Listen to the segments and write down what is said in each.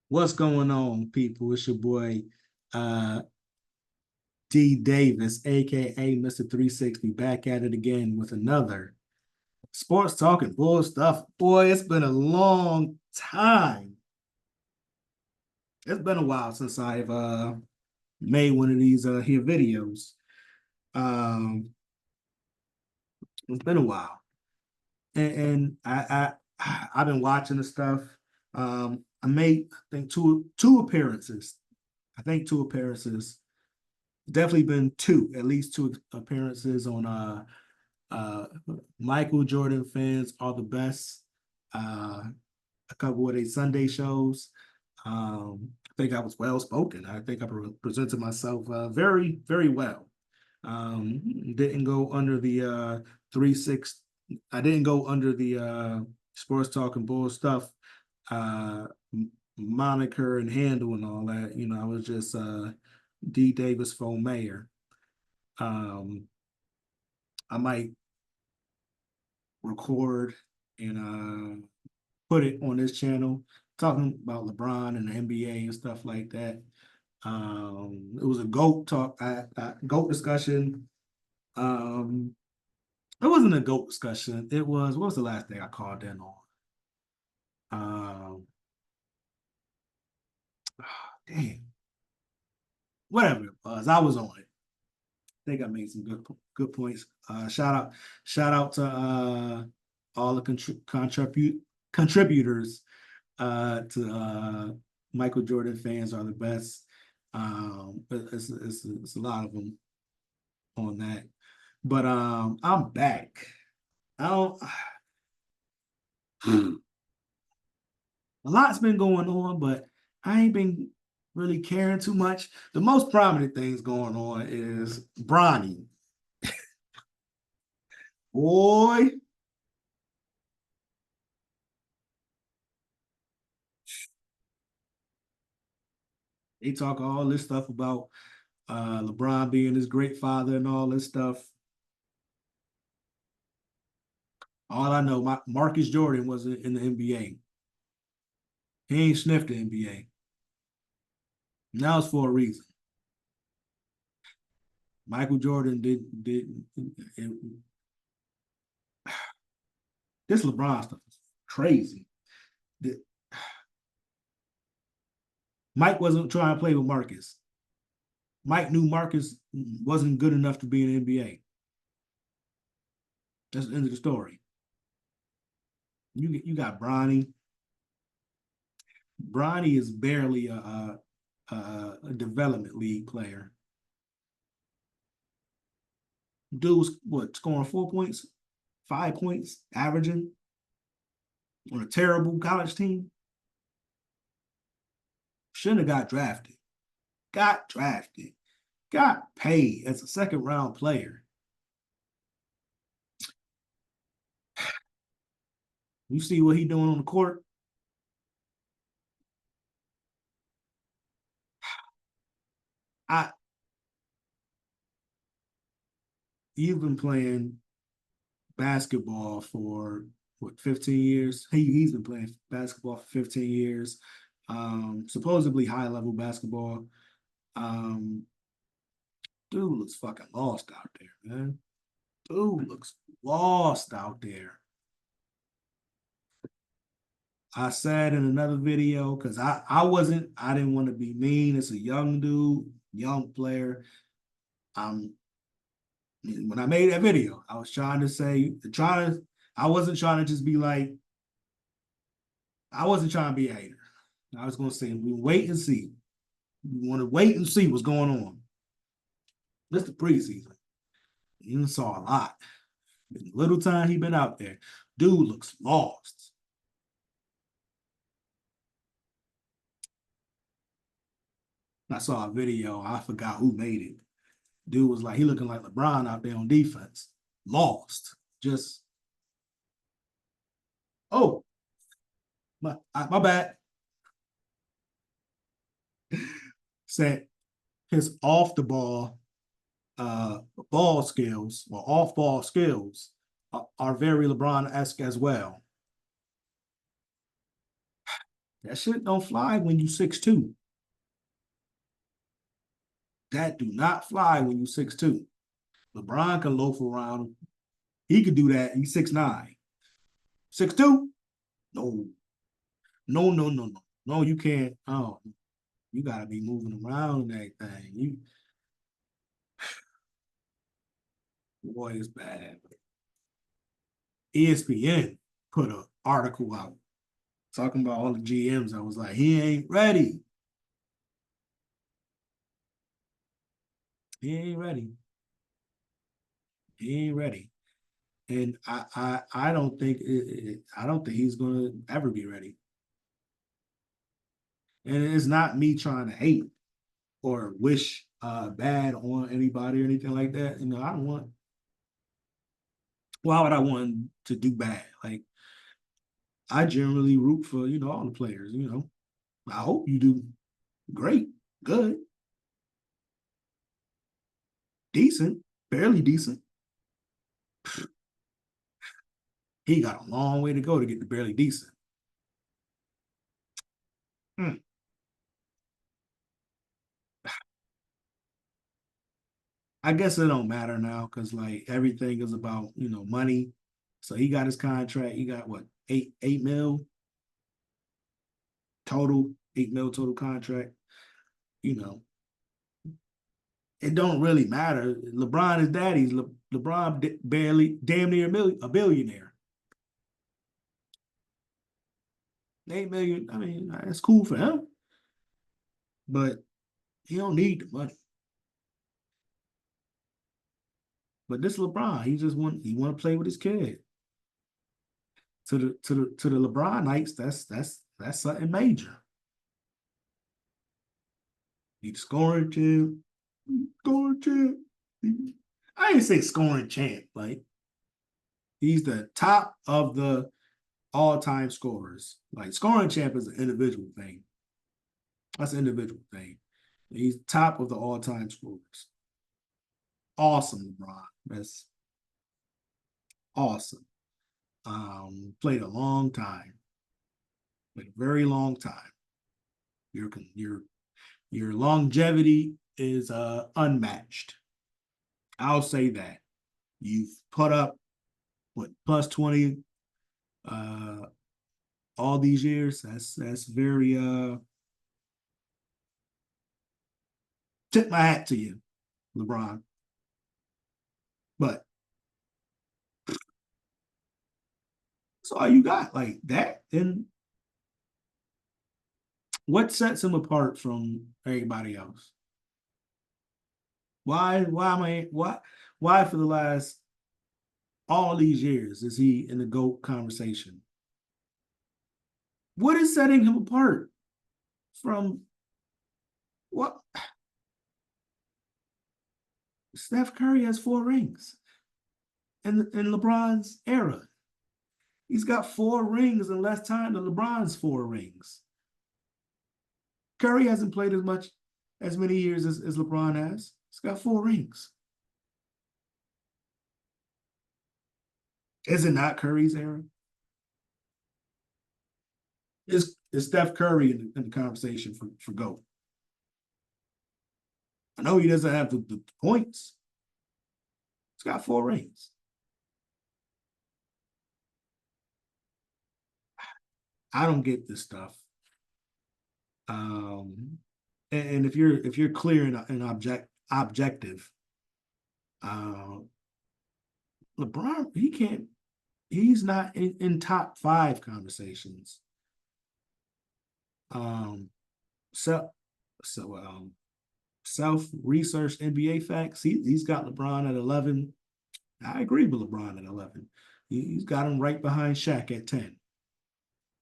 What's going on, people? It's your boy uh D Davis, aka Mr. 360, back at it again with another sports talking bull stuff. Boy, it's been a long time. It's been a while since I've made one of these here videos. Um, it's been a while. And I've been watching the stuff. I made I think two appearances. I think two appearances, definitely been two, at least two appearances on uh Michael Jordan fans are the best. A couple of these Sunday shows. I think I was well spoken. I think I presented myself very, very well. Didn't go under the 3-6. I didn't go under the sports talking bull stuff uh moniker and handle and all that. I was just D Davis for mayor. Um, I might record and put it on this channel talking about LeBron and the NBA and stuff like that. It was a GOAT talk, GOAT discussion. Um, it wasn't a GOAT discussion. It was, what was the last thing I called in on? Um, Damn, whatever it was, I was on it. I think I made some good points. Shout out to all the contributors to Michael Jordan fans are the best. But it's a lot of them on that. But I'm back. I don't. A lot's been going on, but I ain't been really caring too much. The most prominent things going on is Bronny. Boy, they talk all this stuff about LeBron being his great father and all this stuff. All I know, Marcus Jordan wasn't in the NBA. He ain't sniffed the NBA. Now it's for a reason. Michael Jordan did it, this LeBron stuff is crazy. Mike wasn't trying to play with Marcus. Mike knew Marcus wasn't good enough to be in the NBA. That's the end of the story. You got Bronny. Bronny is barely a development league player. Dude was what, scoring 4 points, 5 points, averaging on a terrible college team. Shouldn't have got drafted. Got drafted. Got paid as a second round player. You see what he doing on the court? I You've been playing basketball for what, 15 years? He's been playing basketball for 15 years. Supposedly high level basketball. Um, Dude looks fucking lost out there, man. Dude looks lost out there. I said in another video, because I didn't want to be mean. It's a young dude, young player. Um, when I made that video, I was trying to say, I wasn't trying to just be like, I wasn't trying to be a hater. I was going to say, we wait and see. We want to wait and see what's going on. This is the preseason. You saw a lot. The little time he been out there, dude looks lost. I saw a video. I forgot who made it. Dude was like, he looking like LeBron out there on defense. Lost. Just, oh, my bad. Said his off the uh, ball skills or off ball skills are very LeBron esque as well. That shit don't fly when you 6'2". That do not fly when you 6'2". LeBron can loaf around. He could do that. He's 6'9". 6'2"? No. No, no, no, no. No, you can't. Oh, you gotta be moving around that thing. You boy is bad. ESPN put an article out talking about all the GMs. I was like, he ain't ready. He ain't ready. He ain't ready. And I don't think I don't think he's gonna ever be ready. And it's not me trying to hate or wish bad on anybody or anything like that. You know, I don't want. Why would I want to do bad? Like I generally root for all the players. I hope you do great, good, decent, barely decent. He got a long way to go to get to barely decent. Hmm. I guess it don't matter now because like everything is about money. So he got his contract. He got what 8 mil total, 8 mil total contract. You know, it don't really matter. LeBron is daddy's. LeBron barely damn near a billionaire. 8 million. I mean, that's cool for him, but he don't need the money. But this LeBron, he want to play with his kid. To the LeBron nights, that's something major. He's scoring champ, scoring champ. I ain't say scoring champ. Like he's the top of the all-time scorers. Like scoring champ is an individual thing. That's an individual thing. He's top of the all-time scorers. Awesome, LeBron. That's awesome. Played a long time, like a very long time. Your your your longevity is unmatched. I'll say that. You've put up what plus 20 uh all these years. That's very tip my hat to you, LeBron. But that's all you got, like that. And what sets him apart from everybody else? Why for the last all these years is he in the GOAT conversation? What is setting him apart from what? Steph Curry has 4 rings in LeBron's era. He's got 4 rings in less time than LeBron's 4 rings. Curry hasn't played as many years as LeBron has. He's got 4 rings. Is it not Curry's era? Is Steph Curry in the conversation for GOAT? I know he doesn't have the points. He's got 4 rings. I don't get this stuff. And if you're clear and objective, uh, LeBron he can't. He's not in top 5 conversations. Um, so so self research NBA facts. He's got LeBron at 11. I agree with LeBron at 11. He's got him right behind Shaq at 10.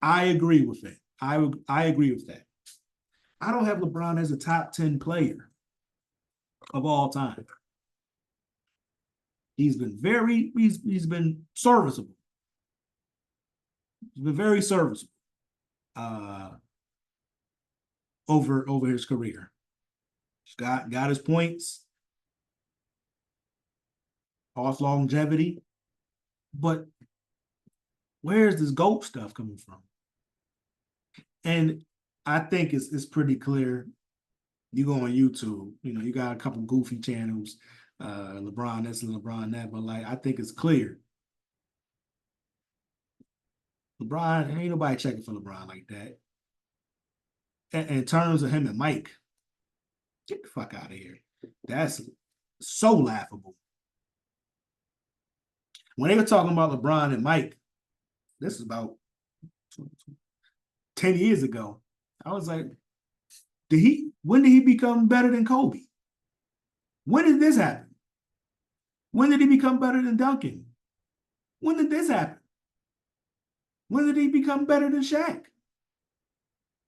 I agree with it. I agree with that. I don't have LeBron as a top 10 player of all time. He's been serviceable. He's been very serviceable uh, over his career. He's got his points, off longevity, but where's this GOAT stuff coming from? And I think it's pretty clear. You go on YouTube, you got a couple goofy channels, LeBron this and LeBron that, but like I think it's clear. LeBron, ain't nobody checking for LeBron like that. In terms of him and Mike, get the fuck out of here. That's so laughable. When they were talking about LeBron and Mike, this is about 10 years ago. I was like, when did he become better than Kobe? When did this happen? When did he become better than Duncan? When did this happen? When did he become better than Shaq?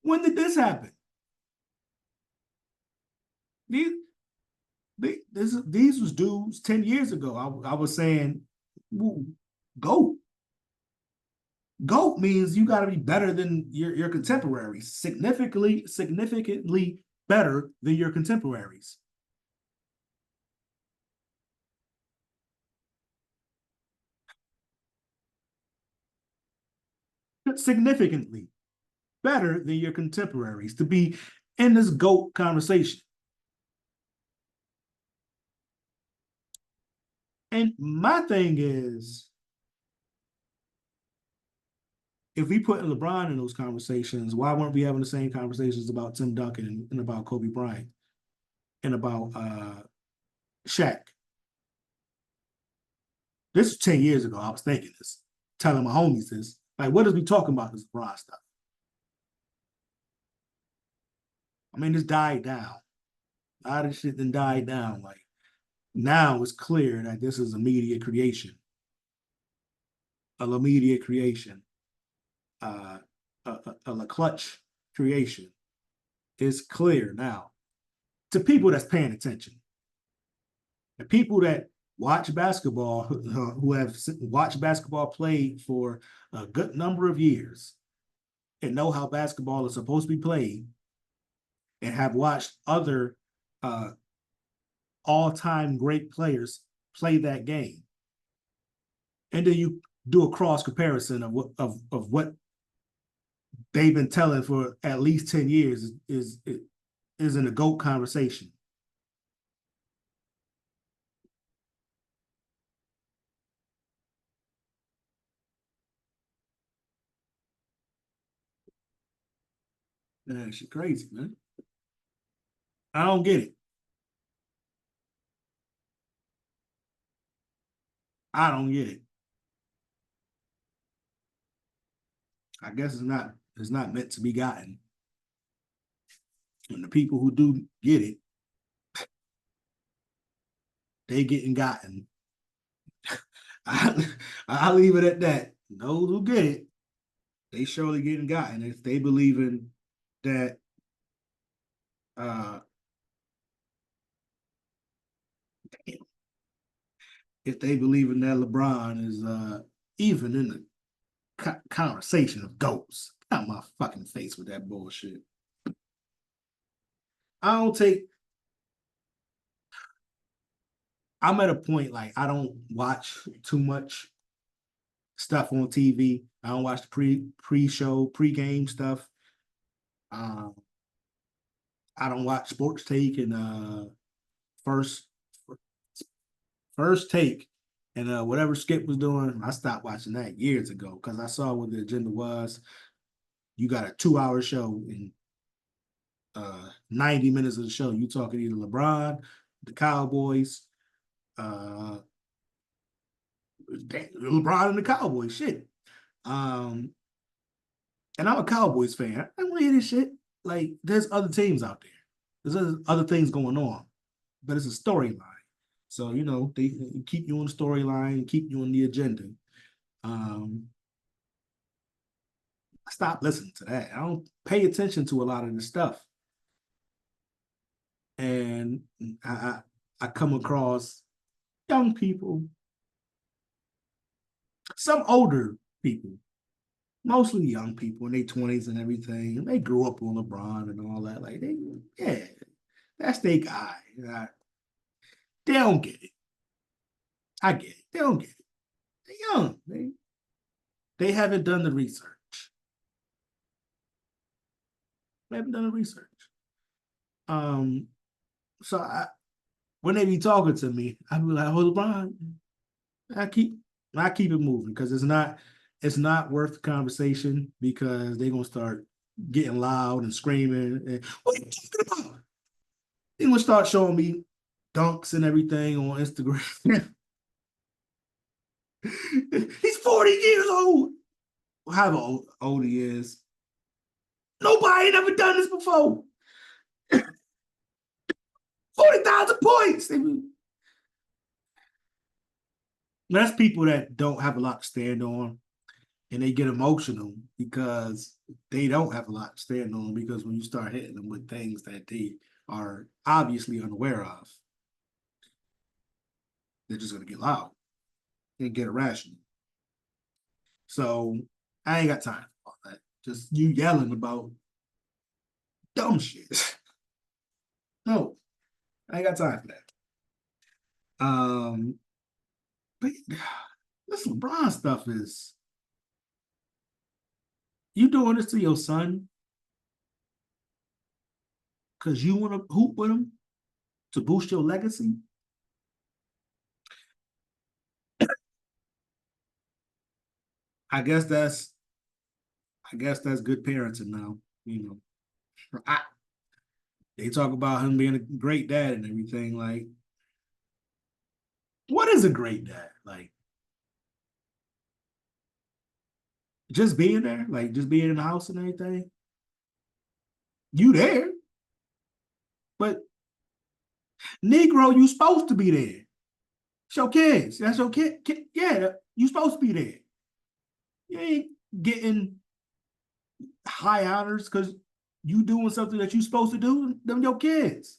When did this happen? These, these was dudes 10 years ago. I was saying, GOAT. GOAT means you got to be better than your contemporaries, significantly better than your contemporaries. Significantly better than your contemporaries to be in this GOAT conversation. And my thing is, if we put LeBron in those conversations, why weren't we having the same conversations about Tim Duncan and about Kobe Bryant and about Shaq? This was 10 years ago. I was thinking this, telling my homies this. Like, what is we talking about this LeBron stuff? I mean, this died down. A lot of shit then died down. Like, now it's clear that this is a media creation. A media creation. A clutch creation. It's clear now to people that's paying attention. The people that watch basketball, who have watched basketball played for a good number of years and know how basketball is supposed to be played, and have watched other all-time great players play that game. And then you do a cross comparison of what they've been telling for at least 10 years is in a GOAT conversation. Man, shit crazy, man. I don't get it. I don't get it. I guess it's not meant to be gotten. And the people who do get it, they getting gotten. I'll leave it at that. Those who get it, they surely getting gotten if they believe in that uh if they believe in that LeBron is even in the conversation of GOATs. Got my fucking face with that bullshit. I don't take I'm at a point like I don't watch too much stuff on TV. I don't watch the pre-show, pre-game stuff. Um, I don't watch Sports Take and first first take and whatever Skip was doing. I stopped watching that years ago because I saw what the agenda was. You got a 2 hour show and 90 minutes of the show. You talking either LeBron, the Cowboys, uh, LeBron and the Cowboys. Shit. Um, and I'm a Cowboys fan. I don't want to hear this shit. Like, there's other teams out there. There's other things going on, but it's a storyline. So they keep you on the storyline, keep you on the agenda. Um, I stopped listening to that. I don't pay attention to a lot of this stuff, and I come across young people, some older people, mostly young people in their 20s and everything. And they grew up on LeBron and all that. Like yeah, that's their guy. They don't get it. I get it. They don't get it. They're young. They haven't done the research. I haven't done the research. Um, so when they be talking to me, I be like, "Oh, LeBron," I keep I keep it moving because it's not worth the conversation because they're gonna start getting loud and screaming. And, what are you talking about? They're gonna start showing me dunks and everything on Instagram. He's 40 years old. However old he is. Nobody ain't ever done this before. 40,000 points. That's people that don't have a lot to stand on and they get emotional because they don't have a lot to stand on because when you start hitting them with things that they are obviously unaware of, they're just gonna get loud and get irrational. So I ain't got time for all that. Just you yelling about dumb shit. No, I ain't got time for that. But this LeBron stuff is you doing this to your son because you want to hoop with him to boost your legacy. I guess that's I guess that's good parenting now. You know, they talk about him being a great dad and everything. Like, what is a great dad? Like, just being there, like just being in the house and everything. You there, but Negro, you supposed to be there. It's your kids. That's your kid. Yeah, you supposed to be there. You ain't getting high honors because you doing something that you supposed to do. Them your kids.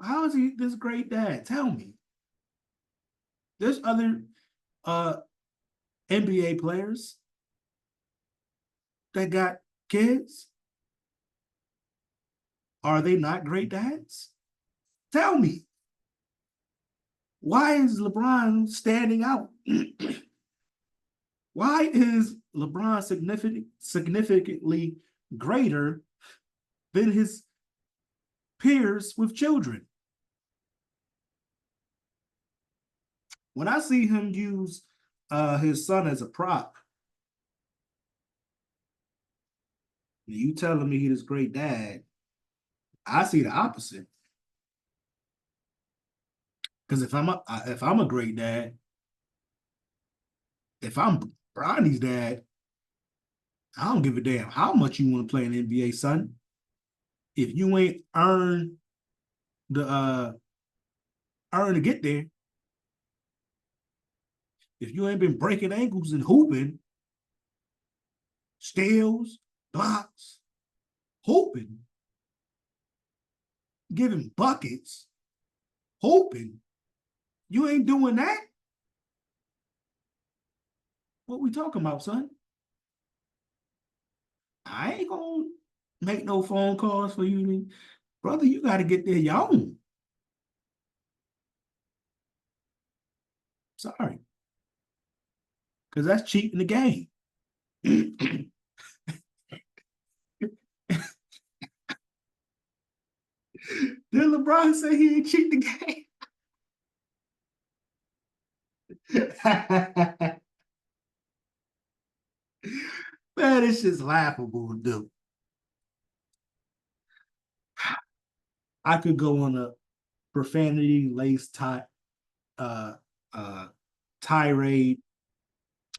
How is he this great dad? Tell me. There's other uh NBA players that got kids. Are they not great dads? Tell me. Why is LeBron standing out? Why is LeBron significantly greater than his peers with children? When I see him use his son as a prop, you telling me he's a great dad, I see the opposite. Because if I'm a great dad, if I'm Bronny's dad, I don't give a damn how much you want to play in the NBA, son. If you ain't the earn to get there, if you ain't been breaking ankles and hooping, steals, blocks, hooping, giving buckets, hooping, you ain't doing that. What we talking about, son? I ain't gonna make no phone calls for you, brother. You got to get there your own. Sorry, because that's cheating the game. Did LeBron say he ain't cheat the game? Man, it's just laughable, dude. I could go on a profanity laced uh, uh, tirade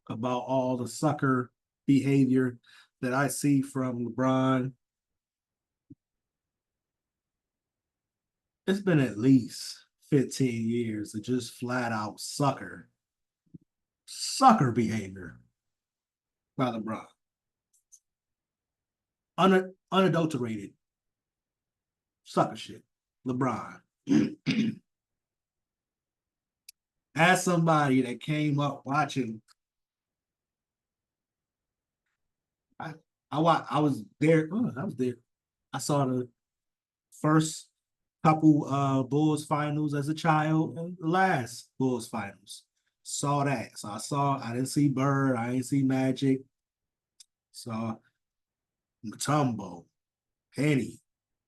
about all the sucker behavior that I see from LeBron. It's been at least 15 years of just flat out sucker behavior by LeBron. Unadulterated sucker shit. LeBron. As somebody that came up watching, I I was there. Oh, I was there. I saw the first couple Bulls finals as a child, and the last Bulls finals. Saw that. So I didn't see Bird, I didn't see Magic, saw Mutombo, Penny,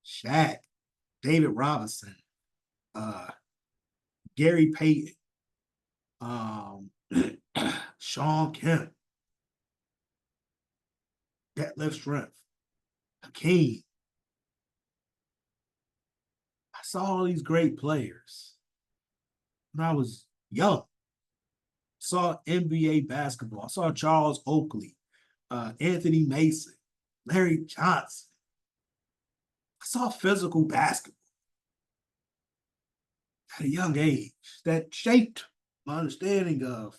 Shaq, David Robinson, uh, Gary Payton, um, Sean Kemp, Detlef Strength, Hakeem. I saw all these great players when I was young. Saw NBA basketball. I saw Charles Oakley, Anthony Mason, Larry Johnson. I saw physical basketball at a young age that shaped my understanding of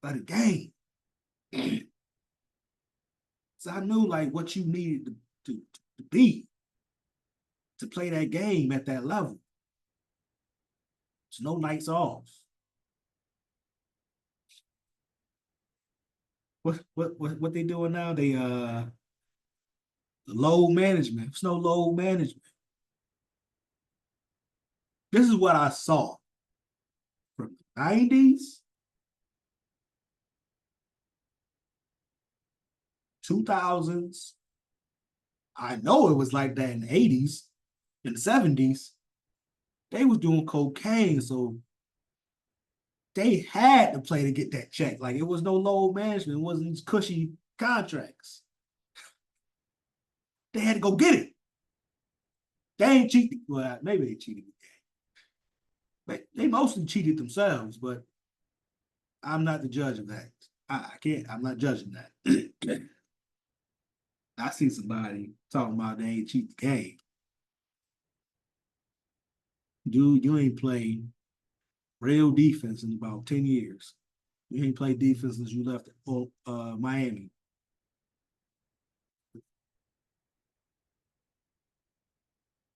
the game. So I knew like what you needed to be to play that game at that level. There's no nights off. What they doing now? They load management. There's no load management. This is what I saw from the 90s, 2000s. I know it was like that in the 80s, in the 70s. They was doing cocaine, so they had to play to get that check. Like it was no load management. It wasn't these cushy contracts. They had to go get it. They ain't cheated. Well, maybe they cheated. But they mostly cheated themselves, but I'm not the judge of that. I can't, I'm not judging that. I see somebody talking about they ain't cheat the game. Dude, you ain't played real defense in about 10 years. You ain't played defense since you left Miami.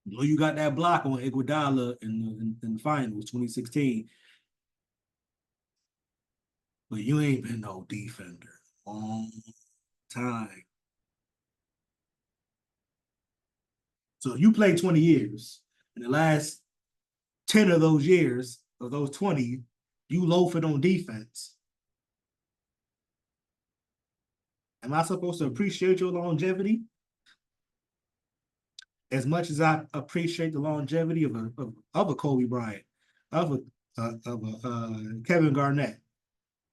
You know, you got that block on Iguodala in the finals 2016, but you ain't been no defender long time. So you played 20 years. In the last 10 of those years, of those 20, you loafing on defense. Am I supposed to appreciate your longevity as much as I appreciate the longevity of a Kobe Bryant, of a Kevin Garnett,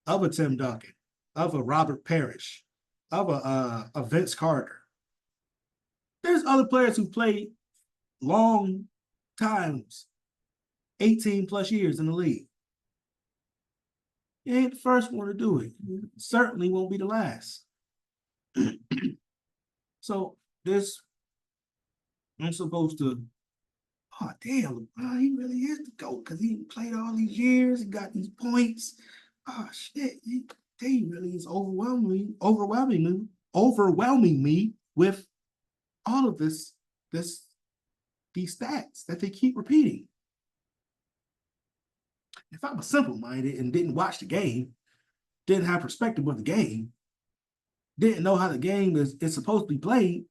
of a Tim Duncan, of a Robert Parrish, of a Vince Carter? There's other players who played long times, 18 plus years in the league. You ain't the first one to do it. You certainly won't be the last. So this, I'm supposed to, oh damn, he really is the GOAT because he played all these years, he got these points. Oh shit, he really is overwhelming me with all of this these stats that they keep repeating. If I was simple-minded and didn't watch the game, didn't have perspective of the game, didn't know how the game is supposed to be played,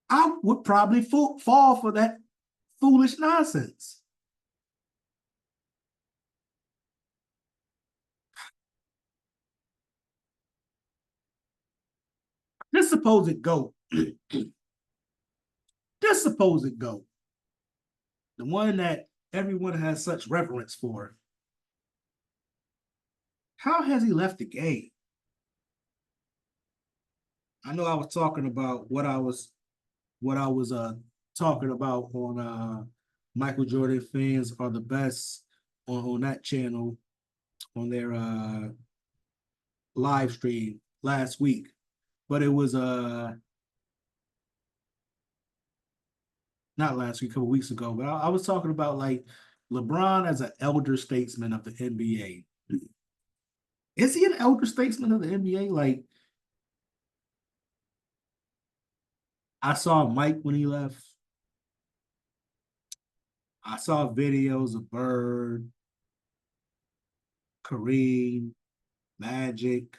I would probably fall for that foolish nonsense. This supposed GOAT, this supposed GOAT, the one that everyone has such reverence for, how has he left the game? I know I was talking about what I was talking about on Michael Jordan fans are the best on that channel on their live stream last week. But it was not last week, a couple weeks ago, but I was talking about like LeBron as an elder statesman of the NBA. Is he an elder statesman of the NBA? Like I saw Mike when he left. I saw videos of Bird, Kareem, Magic,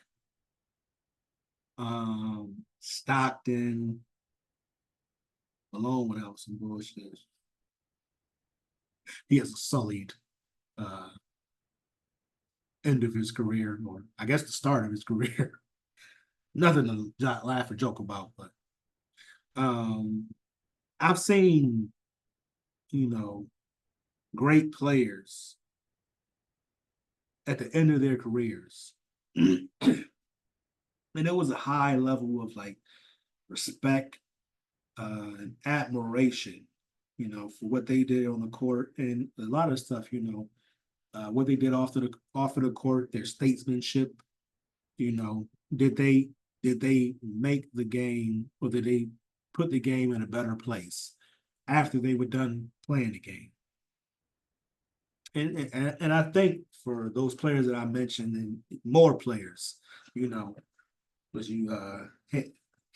Stockton, along with some bullshit. He has a sullied uh, end of his career, or I guess the start of his career. Nothing to laugh or joke about, but um, I've seen, you know, great players at the end of their careers. And it was a high level of like respect and admiration, for what they did on the court and a lot of stuff, what they did off of the court, their statesmanship, you know, did they did they make the game or did they put the game in a better place after they were done playing the game? And I think for those players that I mentioned and more players, you know, was you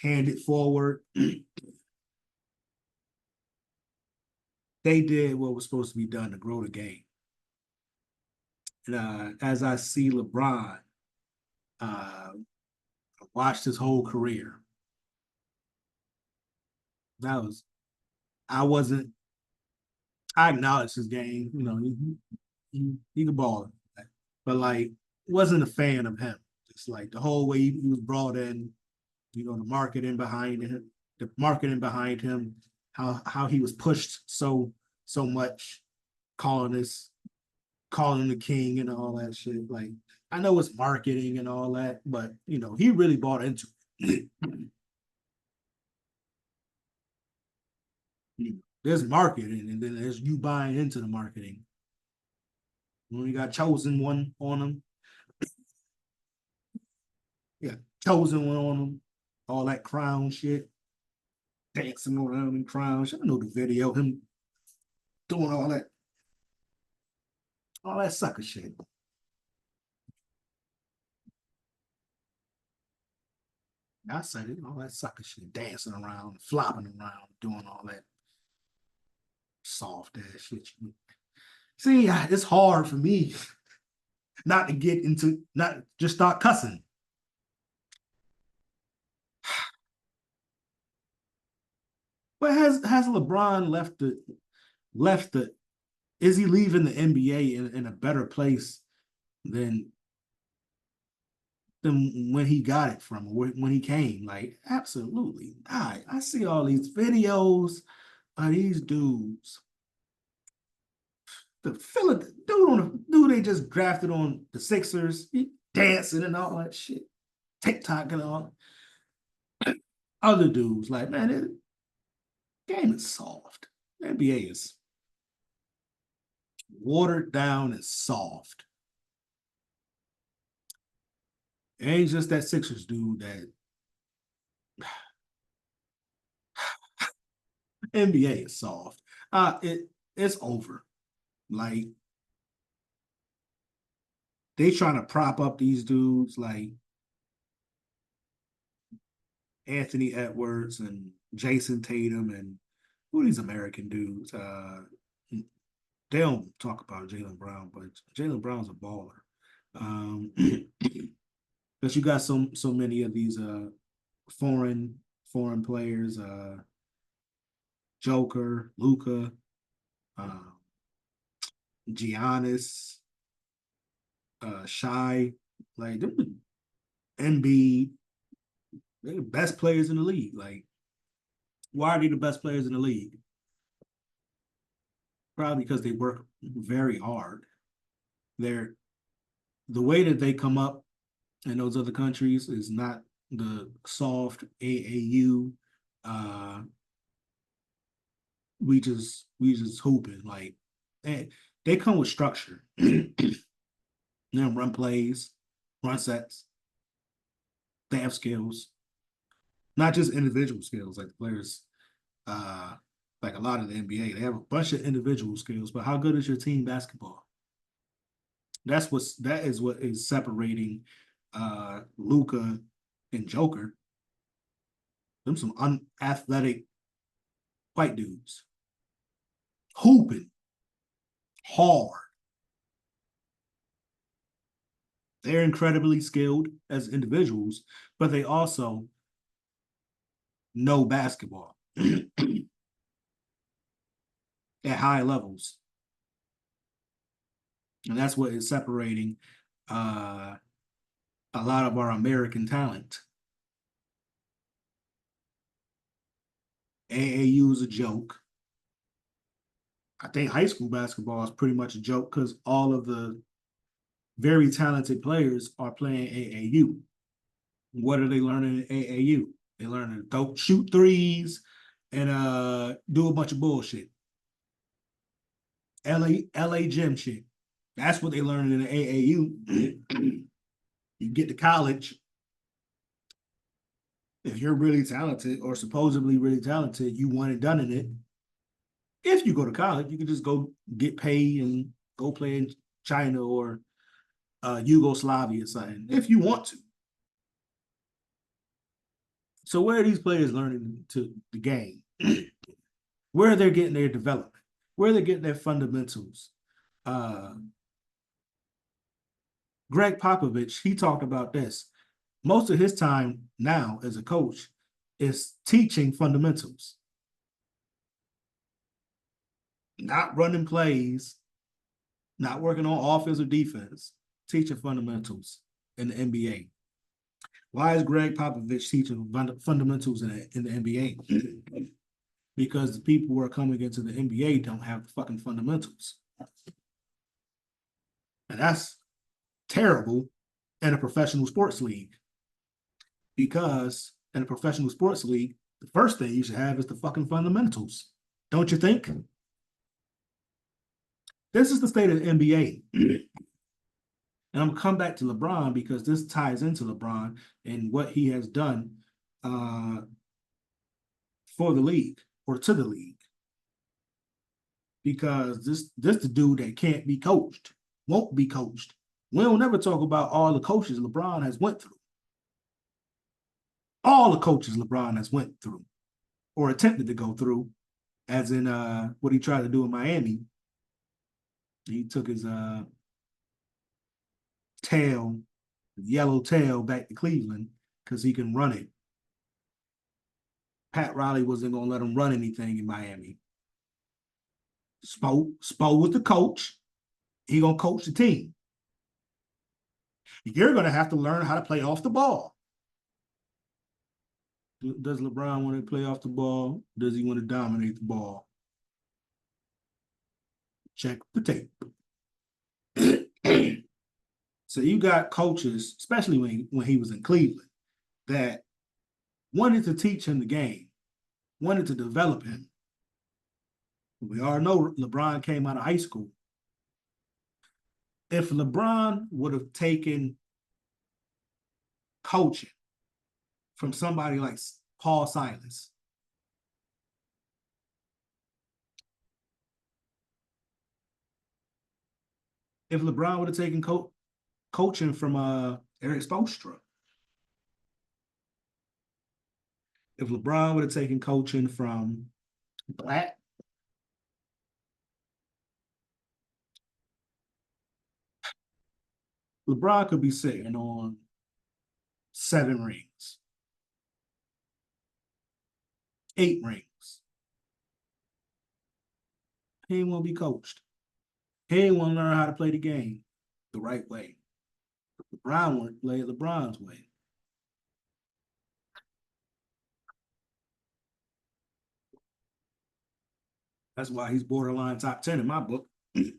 hand it forward, they did what was supposed to be done to grow the game. And as I see LeBron, uh, watched his whole career. That was I wasn't. I acknowledge his game. He could ball, but like wasn't a fan of him. It's like the whole way he was brought in. The marketing behind him, how he was pushed so much, calling this calling the king and all that shit. Like I know it's marketing and all that, but he really bought into it. There's marketing, and then there's you buying into the marketing. When you got chosen one on them, yeah, chosen one on them, all that crown shit, dancing around in crowns. I know the video, him doing all that sucker shit. I said it, all that sucker shit, dancing around, flopping around, doing all that soft ass shit. See, it's hard for me not to get into, not just start cussing. But has LeBron left the is he leaving the NBA in a better place than when he got it from, when he came? Like, absolutely not. I see all these videos of these dudes. The Philly dude they just drafted on the Sixers, dancing and all that shit, TikTok and all. Other dudes, like, man, game is soft. The NBA is watered down and soft. It ain't just that Sixers dude that NBA is soft. It's over. Like they trying to prop up these dudes like Anthony Edwards and Jason Tatum and who are these American dudes. They don't talk about Jaylen Brown, but Jaylen Brown's a baller. Um, because you got so many of these foreign players, Joker, Luca, uh, Giannis, Shy, like them Embiid, they're the best players in the league. Like, why are they the best players in the league? Probably because they work very hard. They're the way that they come up in those other countries is not the soft AAU. Uh, we just hooping like they come with structure. Then run plays, run sets. They have skills, not just individual skills like the players. Uh, like a lot of the NBA, they have a bunch of individual skills, but how good is your team basketball? That is what is separating Luca and Joker. Them some unathletic white dudes hooping hard. They're incredibly skilled as individuals, but they also know basketball. at high levels. And that's what is separating uh, a lot of our American talent. AAU is a joke. I think high school basketball is pretty much a joke because all of the very talented players are playing AAU. What are they learning in AAU? They learning to go shoot threes and do a bunch of bullshit. LA gym shit. That's what they learning in the AAU. You get to college, if you're really talented or supposedly really talented, you want it done in it. If you go to college, you can just go get paid and go play in China or Yugoslavia or something if you want to. So where are these players learning to the game? Where are they getting their development? Where are they getting their fundamentals? Uh, Greg Popovich, he talked about this. Most of his time now as a coach is teaching fundamentals, not running plays, not working on offense or defense, teaching fundamentals in the NBA. Why is Greg Popovich teaching fundamentals in the NBA? Because the people who are coming into the NBA don't have the fucking fundamentals. And that's terrible in a professional sports league. Because in a professional sports league, the first thing you should have is the fucking fundamentals. Don't you think? This is the state of the NBA. And I'm gonna come back to LeBron because this ties into LeBron and what he has done uh, for the league or to the league. Because this the dude that can't be coached, won't be coached. We don't never talk about all the coaches LeBron has went through. All the coaches LeBron has went through or attempted to go through, as in what he tried to do in Miami. He took his tail, yellow tail, back to Cleveland because he can run it. Pat Riley wasn't going to let him run anything in Miami. Spo was the coach. He going to coach the team. You're going to have to learn how to play off the ball. Does LeBron want to play off the ball? Does he want to dominate the ball? Check the tape. So you got coaches, especially when he was in Cleveland, that wanted to teach him the game, wanted to develop him. We all know LeBron came out of high school. If LeBron would have taken coaching from somebody like Paul Silas, if LeBron would have taken coaching from Eric Spoelstra, if LeBron would have taken coaching from Black, LeBron could be sitting on 7 rings, 8 rings. He ain't want to be coached. He ain't want to learn how to play the game the right way. LeBron wanted to play it LeBron's way. That's why he's borderline top 10 in my book. I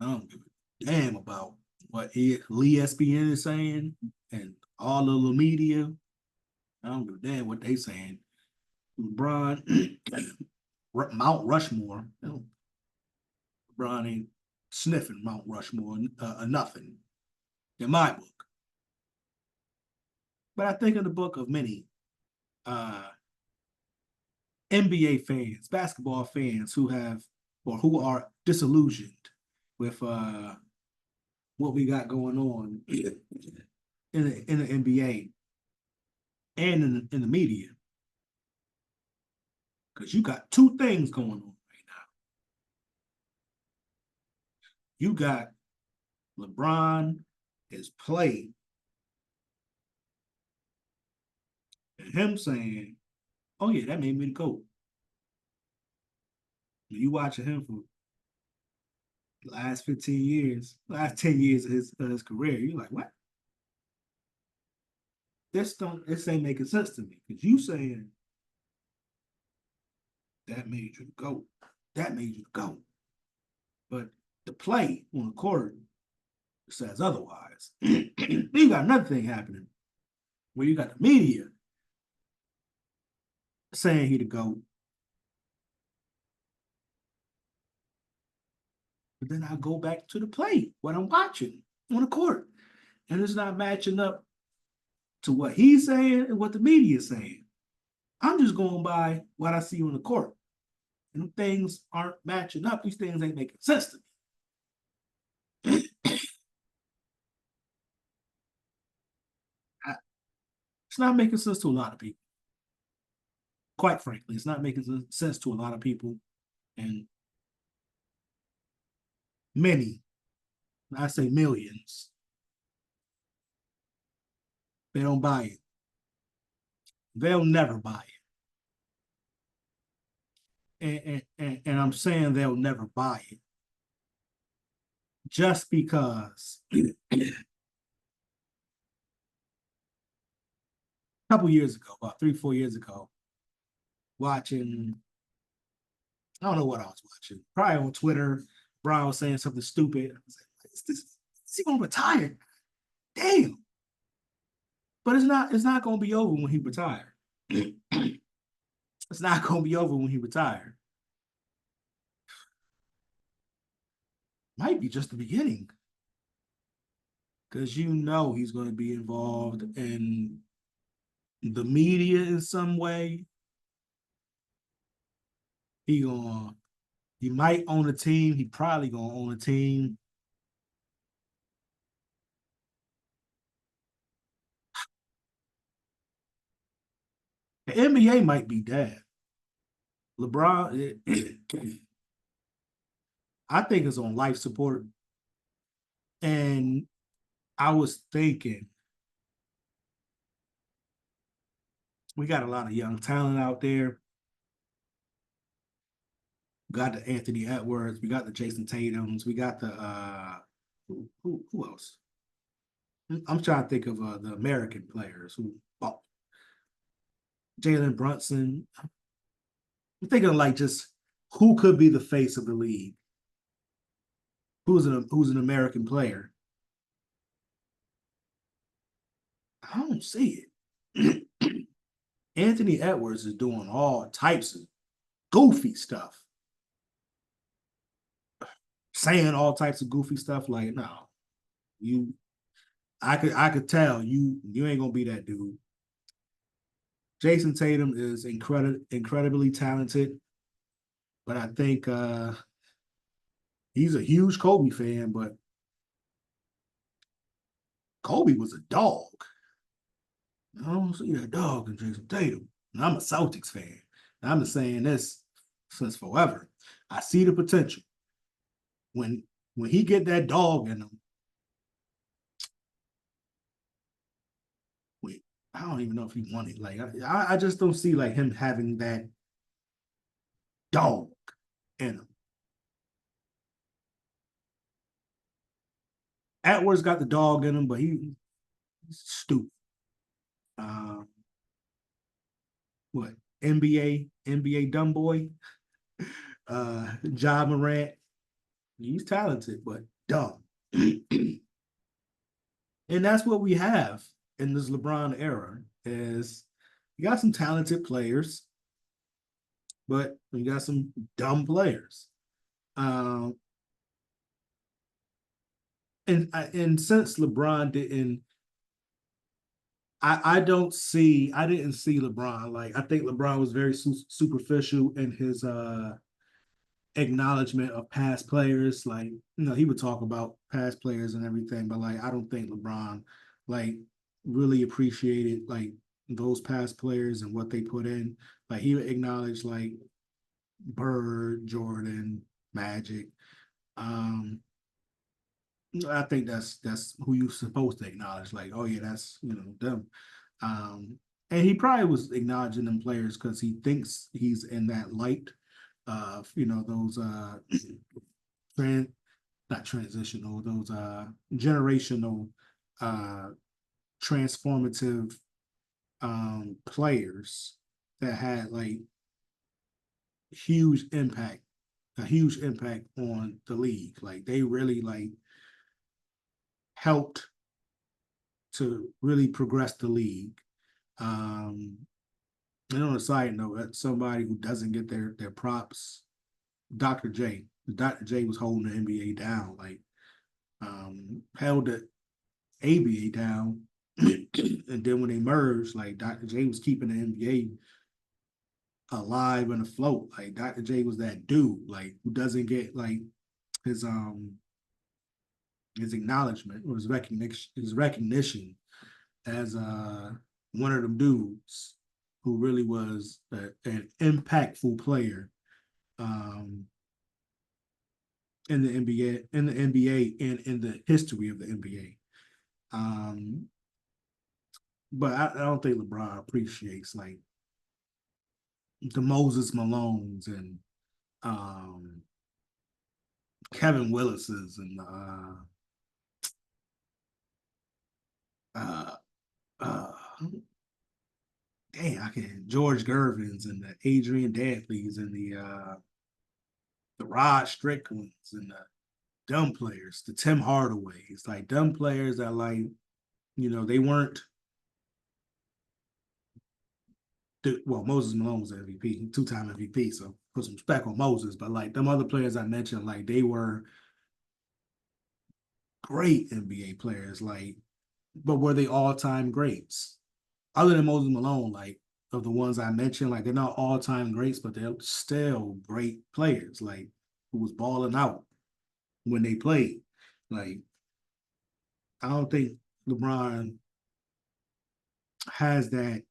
don't give a damn about what ESPN is saying and all of the media. I don't give a damn what they saying. LeBron, Mount Rushmore. LeBron ain't sniffing Mount Rushmore nothing in my book. But I think in the book of many NBA fans, basketball fans who have or who are disillusioned with what we got going on in the NBA and in the media. Because you got 2 things going on right now. You got LeBron, his play, and him saying, oh yeah, that made me the GOAT. You watching him for the last 15 years, last 10 years of his career. You're like, what? This ain't making sense to me. Because you saying that made you go. That made you go. But the play on the court says otherwise. You got another thing happening where you got the media saying he the GOAT. But then I go back to the play, what I'm watching on the court. And it's not matching up to what he's saying and what the media is saying. I'm just going by what I see on the court. And things aren't matching up. These things ain't making sense to me. It's not making sense to a lot of people. Quite frankly, it's not making sense to a lot of people. And many, I say millions, they don't buy it. They'll never buy it. And I'm saying they'll never buy it just because a couple years ago, about 3, 4 years ago, watching, I don't know what I was watching, probably on Twitter. Brian was saying something stupid. I was like, is he gonna retire? Damn. But it's not gonna be over when he retire. It's not gonna be over when he retire. Might be just the beginning. Because you know he's gonna be involved in the media in some way. He might own a team. He probably gonna own a team. The NBA might be dead. LeBron, I think is on life support. And I was thinking, we got a lot of young talent out there. We got the Anthony Edwards, we got the Jason Tatums, we got the who else? I'm trying to think of the American players who bought Jalen Brunson. I'm thinking of like just who could be the face of the league. Who's an American player? I don't see it. Anthony Edwards is doing all types of goofy stuff, saying all types of goofy stuff. Like, no, you, I could tell you ain't gonna be that dude. Jason Tatum is incredibly talented, but I think he's a huge Kobe fan. But Kobe was a dog. I don't see that dog in Jason Tatum. And I'm a Celtics fan. And I've been saying this since forever. I see the potential. When he get that dog in him, wait, I don't even know if he won it. Like I just don't see like him having that dog in him. Atwood's got the dog in him, but he's stupid. Um, what NBA dumb boy, Ja Morant. He's talented, but dumb. And that's what we have in this LeBron era is you got some talented players, but you got some dumb players. Um, and since LeBron didn't, I didn't see LeBron. Like I think LeBron was very superficial in his acknowledgement of past players. Like, he would talk about past players and everything, but like I don't think LeBron like really appreciated like those past players and what they put in. Like he would acknowledge like Bird, Jordan, Magic. Um, I think that's who you're supposed to acknowledge. Like, oh yeah, that's them. And he probably was acknowledging them players because he thinks he's in that light. those trans not transitional, those generational uh transformative players that had like huge impact, a huge impact on the league. Like they really like helped to really progress the league. Um, and on a side note, somebody who doesn't get their props, Dr. J. Dr. J was holding the NBA down, like held the ABA down. And then when they merged, like Dr. J was keeping the NBA alive and afloat. Like Dr. J was that dude, like who doesn't get like his his acknowledgement or his recognition as one of them dudes who really was an impactful player um, in the NBA and in the history of the NBA. But I don't think LeBron appreciates like the Moses Malones and um, Kevin Willis's and uh, uh, I can George Gervins and the Adrian Dantleys and the Rod Stricklands and the dumb players, the Tim Hardaways, like dumb players that like, they weren't well, Moses Malone was MVP, two-time MVP, so put some respect on Moses. But like them other players I mentioned, like they were great NBA players, like, but were they all-time greats? Other than Moses Malone, like of the ones I mentioned, like they're not all-time greats, but they're still great players, like who was balling out when they played. Like I don't think LeBron has that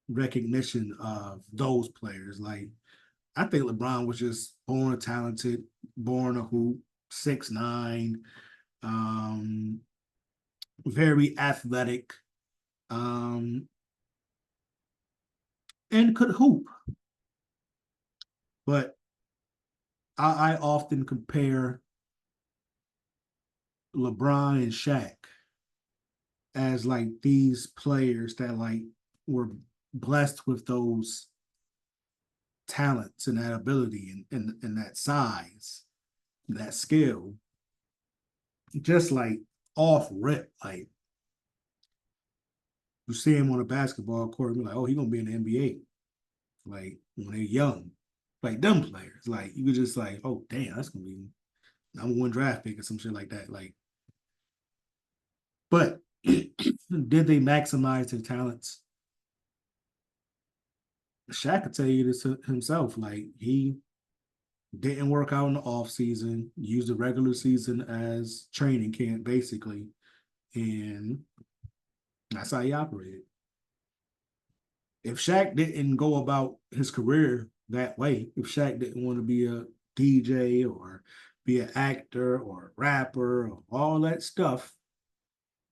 recognition of those players. Like I think LeBron was just born talented, born a hoop, 6'9", very athletic, um, and could hoop. But I often compare LeBron and Shaq as like these players that like were blessed with those talents and that ability and that size, that skill, just like off rip. Like you see him on a basketball court, and you're like, oh, he's gonna be in the NBA. Like when they're young, like dumb players. Like you could just like, oh damn, that's gonna be number one draft pick or some shit like that. Like, but did they maximize their talents? Shaq could tell you this himself. Like he didn't work out in the off season, used the regular season as training camp basically, and that's how he operated. If Shaq didn't go about his career that way, if Shaq didn't want to be a DJ or be an actor or a rapper or all that stuff,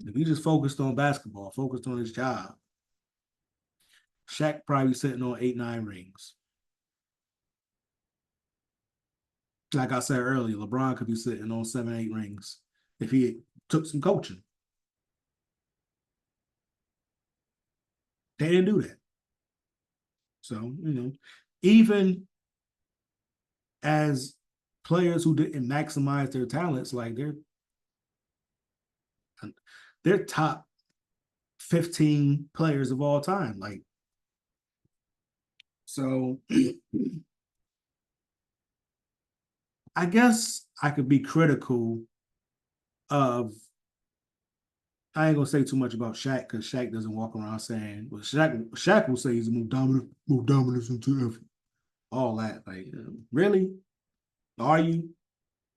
if he just focused on basketball, focused on his job, Shaq probably sitting on 8, 9 rings. Like I said earlier, LeBron could be sitting on 7, 8 rings if he took some coaching. They didn't do that. So, even as players who didn't maximize their talents, like they're top 15 players of all time. Like, so I guess I could be critical of I ain't gonna say too much about Shaq because Shaq doesn't walk around saying well Shaq will say he's more dominant into effort. All that. Like, really? Are you?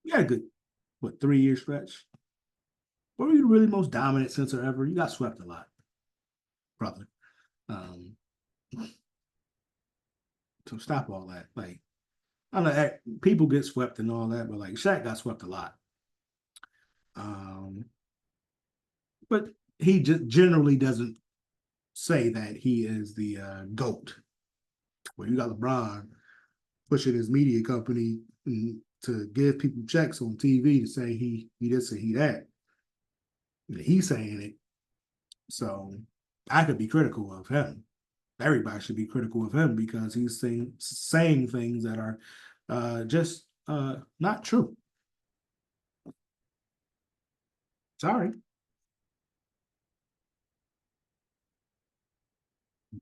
You got a good 3 year stretch. Were you really most dominant center ever? You got swept a lot, brother. Um, so stop all that. Like, I know people get swept and all that, but like Shaq got swept a lot. Um, but he just generally doesn't say that he is the GOAT. Well, you got LeBron, pushing his media company to give people checks on TV to say he this and he that. He's saying it. So I could be critical of him. Everybody should be critical of him because he's saying things that are just not true. Sorry.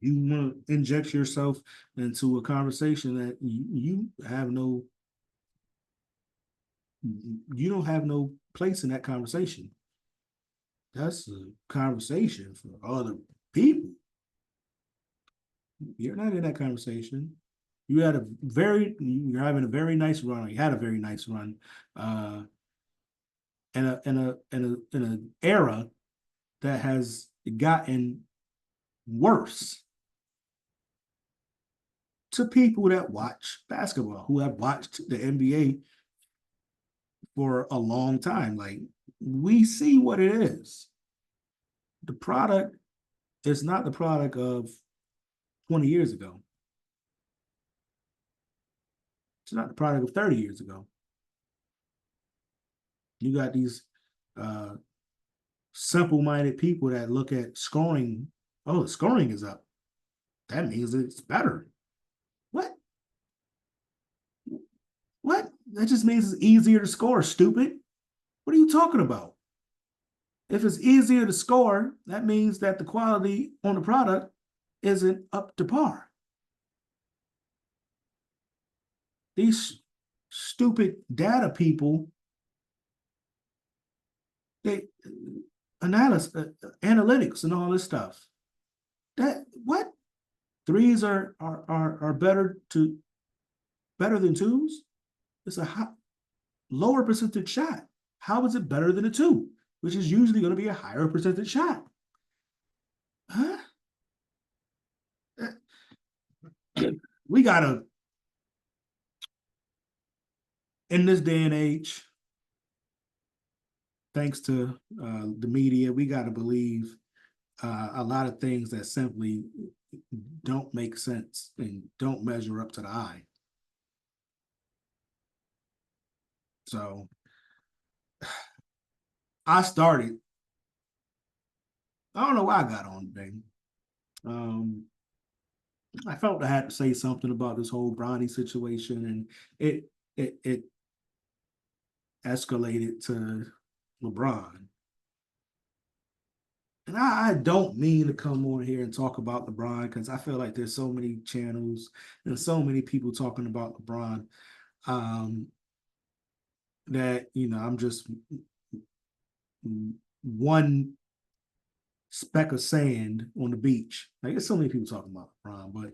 You want to inject yourself into a conversation that you don't have no place in that conversation. That's a conversation for other people. You're not in that conversation. You're having a very nice run. You had a very nice run, in an era that has gotten worse to people that watch basketball, who have watched the NBA for a long time. Like, we see what it is. The product is not the product of 20 years ago. It's not the product of 30 years ago. You got these uh, simple-minded people that look at scoring. Oh, the scoring is up. That means it's better. What? What? That just means it's easier to score, stupid. What are you talking about? If it's easier to score, that means that the quality on the product isn't up to par. These stupid data people, they analytics and all this stuff. That what? Threes are better than twos? It's a lower percentage shot. How is it better than a two, which is usually going to be a higher percentage shot? Huh? We gotta, in this day and age, thanks to the media, we got to believe a lot of things that simply don't make sense and don't measure up to the eye. So I started, I don't know why I got on today. Um, I felt I had to say something about this whole Bronny situation, and it escalated to LeBron. And I don't mean to come on here and talk about LeBron because I feel like there's so many channels and so many people talking about LeBron, um, that I'm just one speck of sand on the beach. Like, there's so many people talking about LeBron, but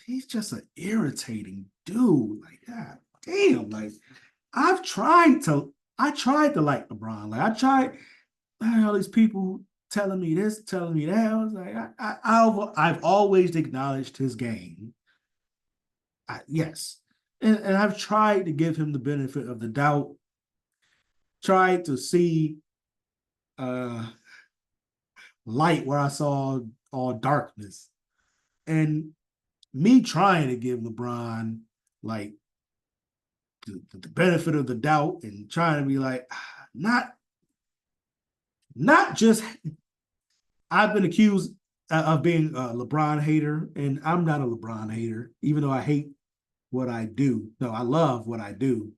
he's just an irritating dude. Like, God damn, like I tried to like LeBron. Like, I had all these people telling me this, telling me that. I was like, I've always acknowledged his game. Yes. And I've tried to give him the benefit of the doubt, tried to see uh, light where I saw all darkness. And me trying to give LeBron like the benefit of the doubt and trying to be like, not just, I've been accused of being a LeBron hater, and I'm not a LeBron hater, even though I hate what I do. No, I love what I do.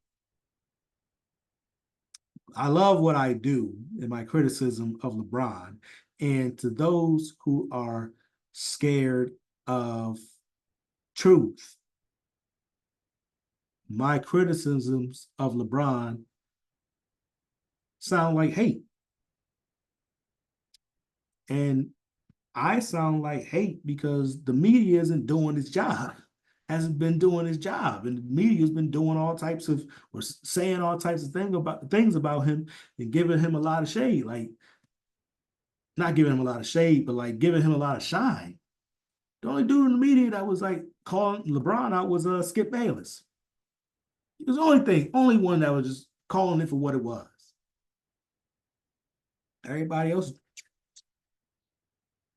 I love what I do in my criticism of LeBron. And to those who are scared of truth, my criticisms of LeBron sound like hate. And I sound like hate because the media isn't doing its job, hasn't been doing its job. And the media's been doing all types of, or saying all types of things about him and giving him a lot of shade. Like, not giving him a lot of shade, but like giving him a lot of shine. The only dude in the media that was like calling LeBron out was Skip Bayless. He was the only one that was just calling it for what it was. Everybody else,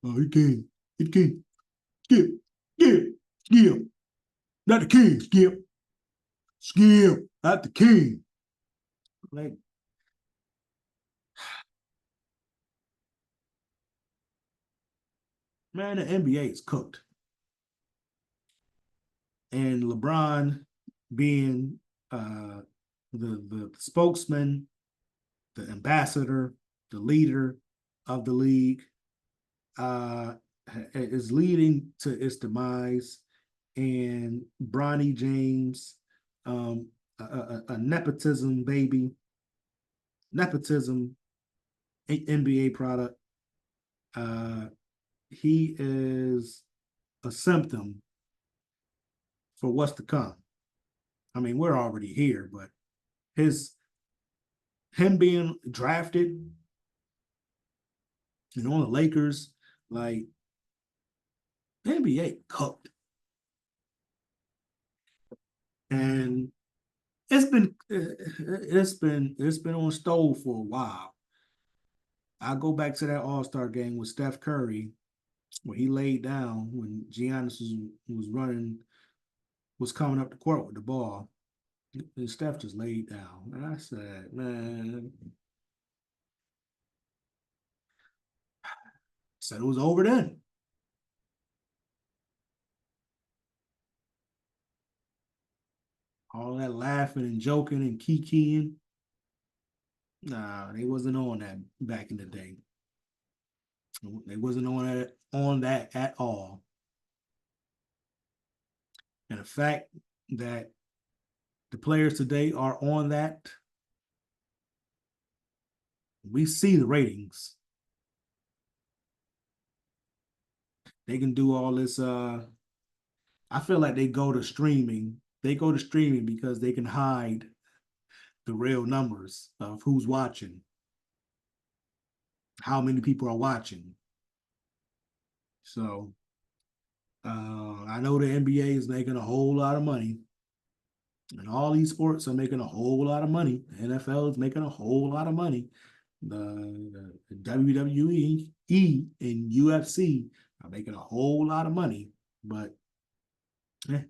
oh, he can't, get. Skip, not the king, Skip. Skip, not the king. Like, man, the NBA is cooked. And LeBron being uh, the spokesman, the ambassador, the leader of the league, uh, is leading to its demise. And Bronny James, a nepotism baby, nepotism NBA product. Uh, he is a symptom for what's to come. I mean, we're already here, but his him being drafted, on the Lakers, like NBA cooked, and it's been on stove for a while. I go back to that All-Star game with Steph Curry, where he laid down when Giannis was running, was coming up the court with the ball, and Steph just laid down. And I said, man, said it was over then. All that laughing and joking and kikiing. Nah, they wasn't on that back in the day. They wasn't on that at all. And the fact that the players today are on that, we see the ratings. They can do all this. I feel like they go to streaming. They go to streaming because they can hide the real numbers of who's watching, how many people are watching. So I know the NBA is making a whole lot of money, and all these sports are making a whole lot of money. The NFL is making a whole lot of money. The WWE and UFC are making a whole lot of money, but eh,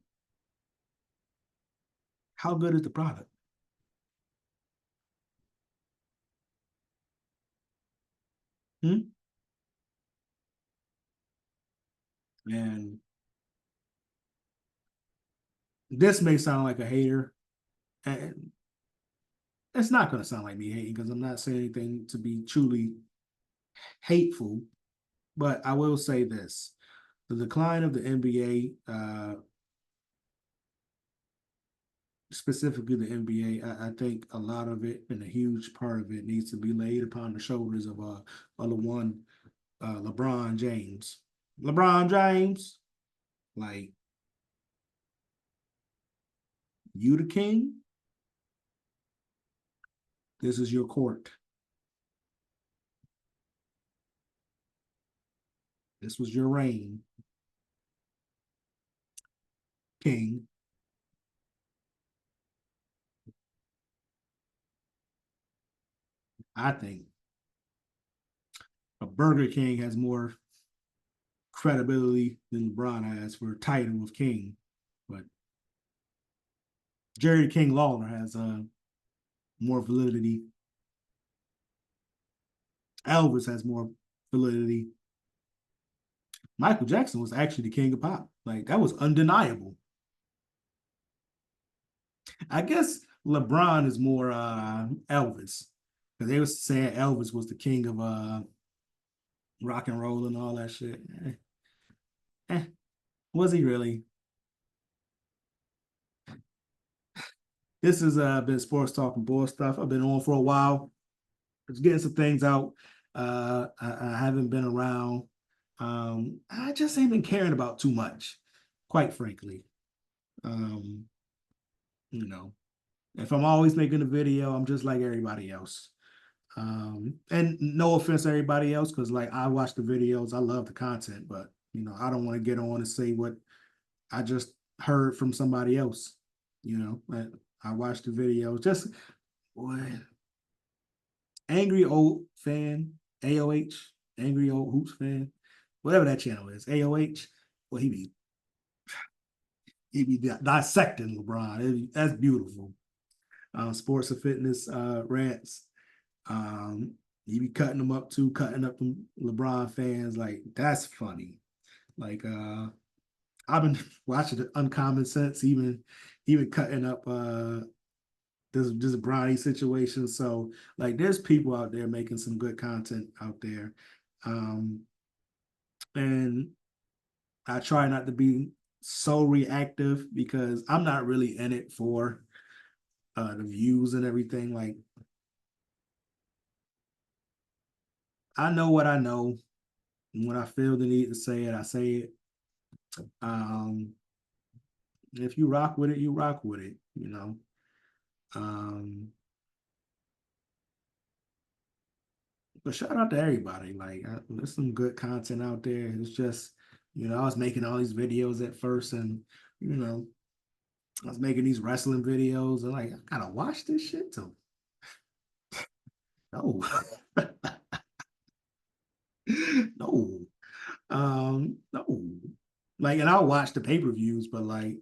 how good is the product? Hmm? And this may sound like a hater, and it's not going to sound like me hating because I'm not saying anything to be truly hateful. But I will say this: the decline of the NBA, specifically the NBA, I think a lot of it and a huge part of it needs to be laid upon the shoulders of the one LeBron James. LeBron James, like, you the king. This is your court. This was your reign, king. I think a Burger King has more credibility than LeBron has for a title of king. But Jerry King Lawler has more validity. Elvis has more validity. Michael Jackson was actually the king of pop. Like, that was undeniable. I guess LeBron is more Elvis. Because they was saying Elvis was the king of rock and roll and all that shit. Eh, was he really? This has been Sports Talk and Bull Stuff. I've been on for a while. Just getting some things out. I haven't been around. I just ain't been caring about too much, quite frankly. Um, you know, if I'm always making a video, I'm just like everybody else. And no offense to everybody else, because like I watch the videos, I love the content, but I don't want to get on and say what I just heard from somebody else. I watch the videos. Just what angry old fan, AOH, angry old hoops fan, whatever that channel is, AOH. Well, he be he be dissecting LeBron. That's beautiful. Sports and fitness rants. He be cutting them up too, cutting up them LeBron fans. Like that's funny. Like I've been watching the Uncommon Sense, even cutting up this Bronny situation. So like there's people out there making some good content out there. And I try not to be so reactive because I'm not really in it for the views and everything. Like I know what I know. And when I feel the need to say it, I say it. Um, if you rock with it, you rock with it, you know. Um, but shout out to everybody. Like there's some good content out there. It's just, I was making all these videos at first and you know, I was making these wrestling videos and like I gotta watch this shit too. No. No. No. Like, and I'll watch the pay-per-views, but like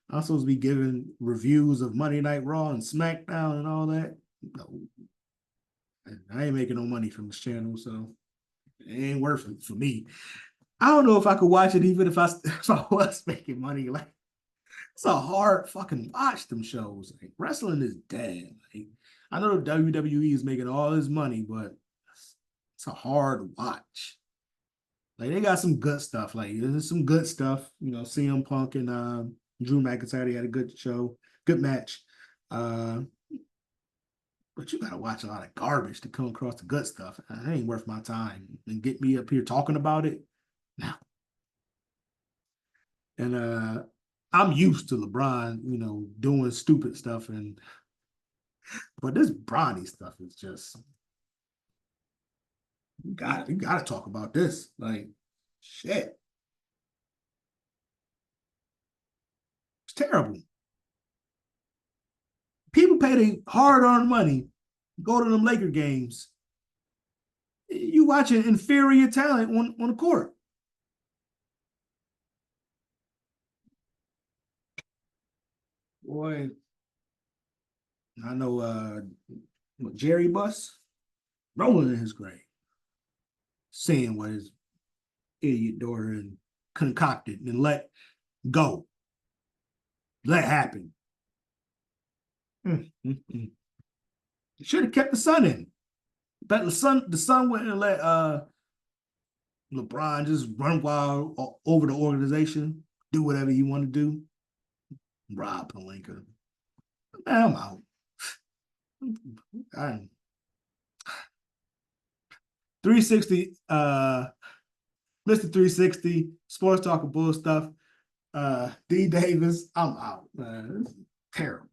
I'm supposed to be giving reviews of Monday Night Raw and SmackDown and all that. No. I ain't making no money from this channel, so it ain't worth it for me. I don't know if I could watch it even if I if I was making money. Like it's a hard fucking watch them shows. Like wrestling is dead. Like I know WWE is making all this money, but it's a hard watch. Like they got some good stuff. Like there's some good stuff. CM Punk and Drew McIntyre, they had a good show, good match. But you gotta watch a lot of garbage to come across the good stuff. It ain't worth my time. And get me up here talking about it. No. And I'm used to LeBron, doing stupid stuff but this Bronny stuff is just you gotta talk about this. Like shit. It's terrible. People pay their hard-earned money, go to them Laker games. You watching inferior talent on the court. Boy, I know Jerry Buss rolling in his grave, seeing what his idiot daughter and concocted and let go, let happen. Mm-hmm. Should have kept the son in. But the son went and let LeBron just run wild over the organization, do whatever he want to do. Rob Pelinka. Man, I'm out. I'm 360, Mr. 360, Sports Talk and Bull stuff. D Davis, I'm out, man. This is terrible.